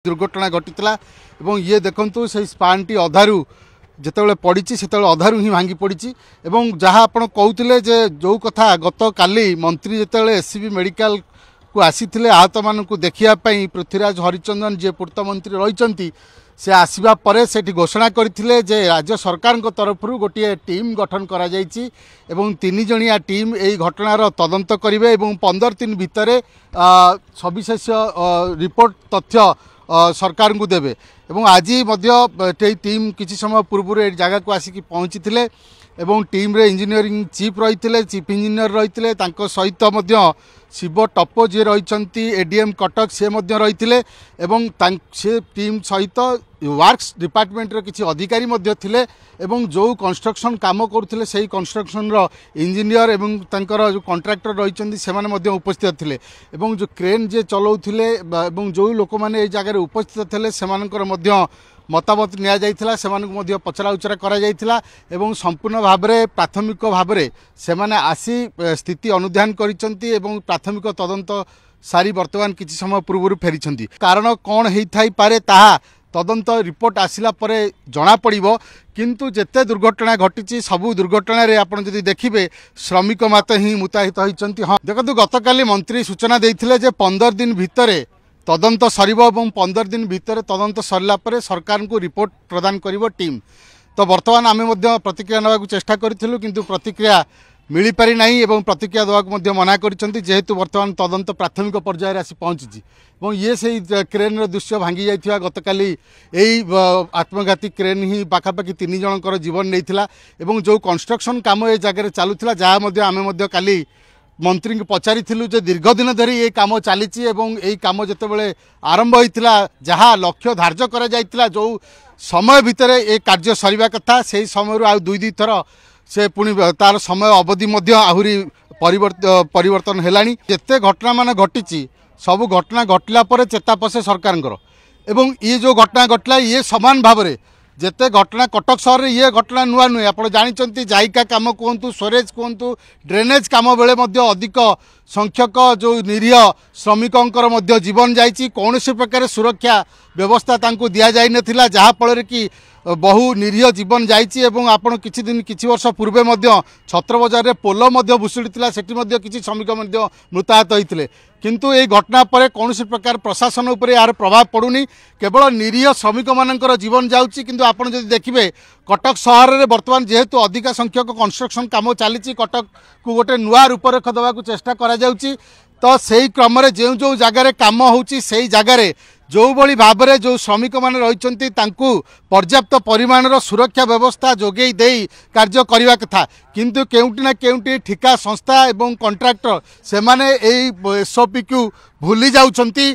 दुर्घटना घटी ये देखु से स्पान टी अधारू जिते पड़ी से अधारू ही भांगी पड़ी जहाँ आप कहते जे जो कथा गत काली मंत्री जिते एससीबी मेडिकल को आसी आहत मान देखापी पृथ्वीराज हरिचंदन जी पूर्त मंत्री रही से आसवा पर से घोषणा करते जे राज्य सरकार तरफ गोटे टीम गठन करा तीन जणिया टीम यही घटनार तदंत करेंगे 15 दिन भितर सविशेष रिपोर्ट तथ्य सरकार को देवे आज टीम किसी समय पूर्व जगह को आसिक पहुँची टीम रे इंजीनियरिंग चीफ रही चीफ इंजीनियर रही सहित शिव टप्पो जी रही एडीएम कटक से रही से टीम सहित वर्क्स डिपार्टमेंट रे किसी अधिकारी थिले जो कंस्ट्रक्शन काम करुले से कंस्ट्रक्शन रो इंजीनियर जो कॉन्ट्रैक्टर रही से उपस्थित थिले जो क्रेन जे चलाउथिले जो लोक मैंने जगह उपस्थित थे से मतामत नि पचरा उचरा करा संपूर्ण भाव में प्राथमिक भाव में से आसी स्थिति अनुधान करिसेंती प्राथमिक तदंत सारी वर्तमान किसी समय पूर्व फेरी कारण कौन होई पारे ताहा तदंत रिपोर्ट आसिला परे जना पड़िबो किंतु जेते दुर्घटना घटी सबू दुर्घटना रे आपण जदि देखिबे श्रमिक माते ही मुताहित होइचंती। हाँ देखो गतकाली मंत्री सूचना देइथिले जे 15 दिन भितरे तदंत सरिबो एवं 15 दिन भितर तदंत सरला परे सरकार को रिपोर्ट प्रदान करिवो टीम। तो वर्तमान आमे मध्य प्रतिक्रिया नेबाकू चेष्टा करिथिलु किंतु प्रतिक्रिया मिली पारि नाही एवं प्रतिक्रिया देवाक मध्य मना करिसेंती जेहेतु वर्तमान तदंत प्राथमिक पर्यायर आसी पहुंची ये से क्रेन दृश्य भांगी जाइथिबा गतकाली एई आत्मघाती क्रेन ही पाखापाखि 3 जनकर जीवन नैथिला एवं जो कंस्ट्रक्शन काम ए जगह चलुथिला जहाँ मध्य आमे मध्य काली मंत्री को पचारि जे दीर्घ दिन धरी ये काम चली यही काम जिते आरंभ होता जहाँ लक्ष्य धार्य करा जाइथिला जो समय भितर ये कार्य सरिबा कथा से समय आ 2 थर से पुणी तार समय अवधि आहुरी परिवर्तन हेलानी जेते घटना मान घटी सबू घटना घटला पर चेता पसे सरकार एवं ये जो घटना घटला ये समान भाव में जेते घटना कटक सहर में ये घटना नुआ नुहे आप जानते जायका काम कहतु स्वरेज कहतु ड्रेनेज काम बेले अधिक संख्यक जो निरीह श्रमिकों जीवन जाइए कौन से प्रकार सुरक्षा व्यवस्था तांको दिया जाई नथिला जहाँफल कि बहु निरीह जीवन जाइए आपड़ किछि वर्ष पूर्वे छत्र बजार में पोल भुशुड़ी से किसी श्रमिक मृताहत होते किंतु ये घटना पर कौन प्रकार प्रशासन उपर यार प्रभाव पड़ूनी केवल निरीह श्रमिक मानकर जीवन जाऊँगी किंतु आप देखिए कटक सहर में बर्तमान जेहेतु अधिक संख्यक कंस्ट्रक्शन काम चली कटक को गोटे नुआ रूपरेख देवाक चेष्टा करा जाउची तो से क्रम जो जो जगार काम होची से जगार जो भली भाव में जो श्रमिक मैंने रही पर्याप्त परिमाणर सुरक्षा व्यवस्था जोगई दे कार्य करने कथा किंतु केउटी ना केउटी ठिका संस्था एवं कॉन्ट्रैक्टर से माने एसओपी को भूली जाउछंती।